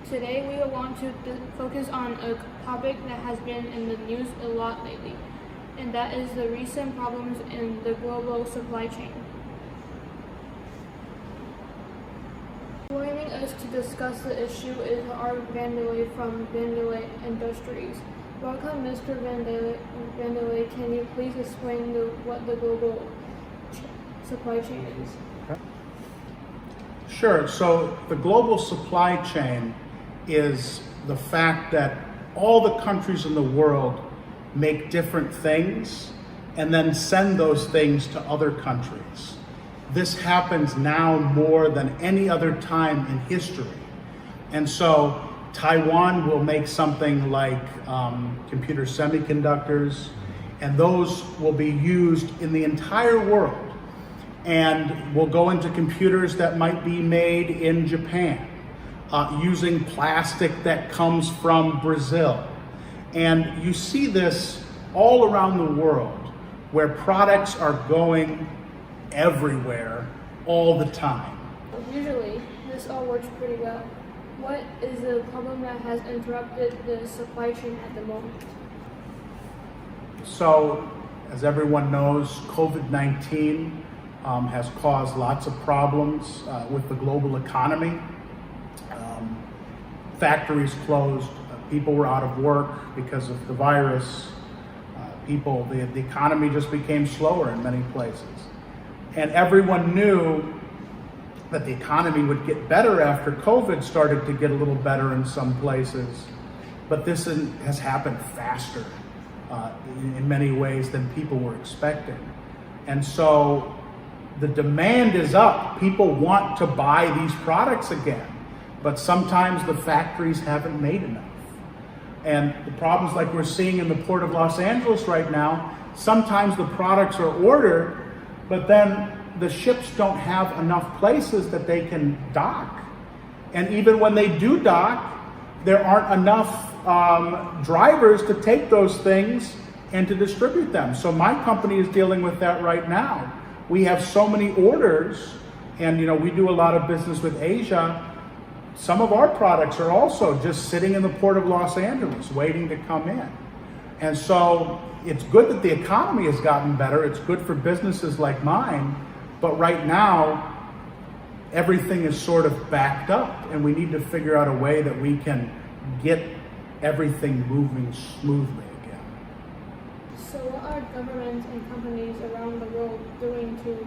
Today we want to focus on a topic that has been in the news a lot lately, and that is the recent problems in the global supply chain. Joining us to discuss the issue is Art Vandelay from Vandelay Industries. Welcome, Mr. Vandelay. Can you please explain what the global supply chain is? Sure. So the global supply chain is the fact that all the countries in the world make different things and then send those things to other countries. This happens now more than any other time in history. And so Taiwan will make something like computer semiconductors, and those will be used in the entire world. And will go into computers that might be made in Japan, using plastic that comes from Brazil. And you see this all around the world, where products are going everywhere all the time. Usually, this all works pretty well. What is the problem that has interrupted the supply chain at the moment? So, as everyone knows, COVID-19 has caused lots of problems with the global economy. Factories closed, people were out of work because of the virus. The economy just became slower in many places. And everyone knew that the economy would get better after COVID started to get a little better in some places. But this has happened faster in many ways than people were expecting. And so the demand is up. People want to buy these products again, but sometimes the factories haven't made enough. And the problems like we're seeing in the Port of Los Angeles right now, sometimes the products are ordered, but then the ships don't have enough places that they can dock. And even when they do dock, there aren't enough drivers to take those things and to distribute them. So my company is dealing with that right now. We have so many orders, and we do a lot of business with Asia. Some of our products are also just sitting in the Port of Los Angeles waiting to come in. And so it's good that the economy has gotten better. It's good for businesses like mine. But right now, everything is sort of backed up, and we need to figure out a way that we can get everything moving smoothly again. So what are governments and companies around the world doing to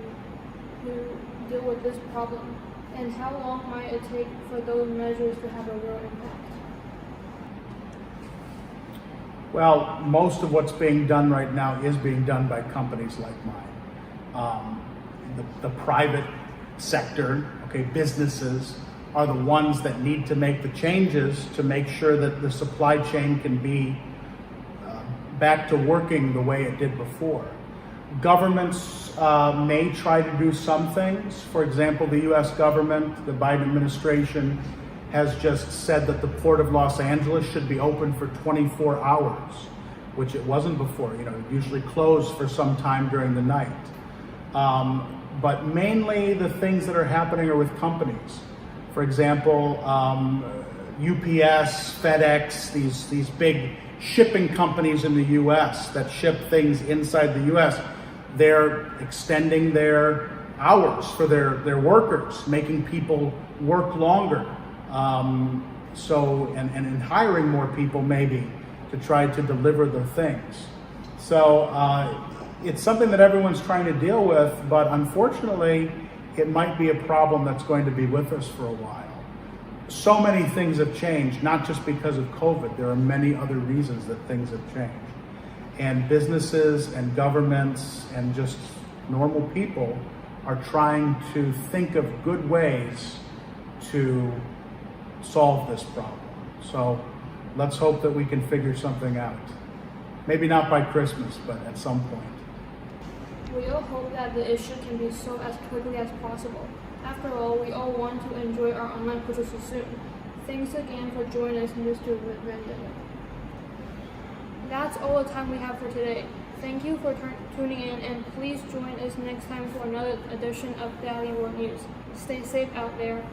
deal with this problem? And how long might it take for those measures to have a real impact? Well, most of what's being done right now is being done by companies like mine. The private sector, businesses, are the ones that need to make the changes to make sure that the supply chain can be back to working the way it did before. Governments may try to do some things. For example, the US government, the Biden administration, has just said that the Port of Los Angeles should be open for 24 hours, which it wasn't before. It usually closed for some time during the night. But mainly the things that are happening are with companies. For example, UPS, FedEx, these big shipping companies in the US that ship things inside the US, they're extending their hours for their workers, making people work longer. And hiring more people maybe to try to deliver the things. So it's something that everyone's trying to deal with, but unfortunately, it might be a problem that's going to be with us for a while. So many things have changed, not just because of COVID. There are many other reasons that things have changed. And businesses and governments and just normal people are trying to think of good ways to solve this problem. So let's hope that we can figure something out. Maybe not by Christmas, but at some point. We all hope that the issue can be solved as quickly as possible. After all, we all want to enjoy our online purchases soon. Thanks again for joining us, Mr. Vandelay. That's all the time we have for today. Thank you for tuning in, and please join us next time for another edition of DALI World News. Stay safe out there.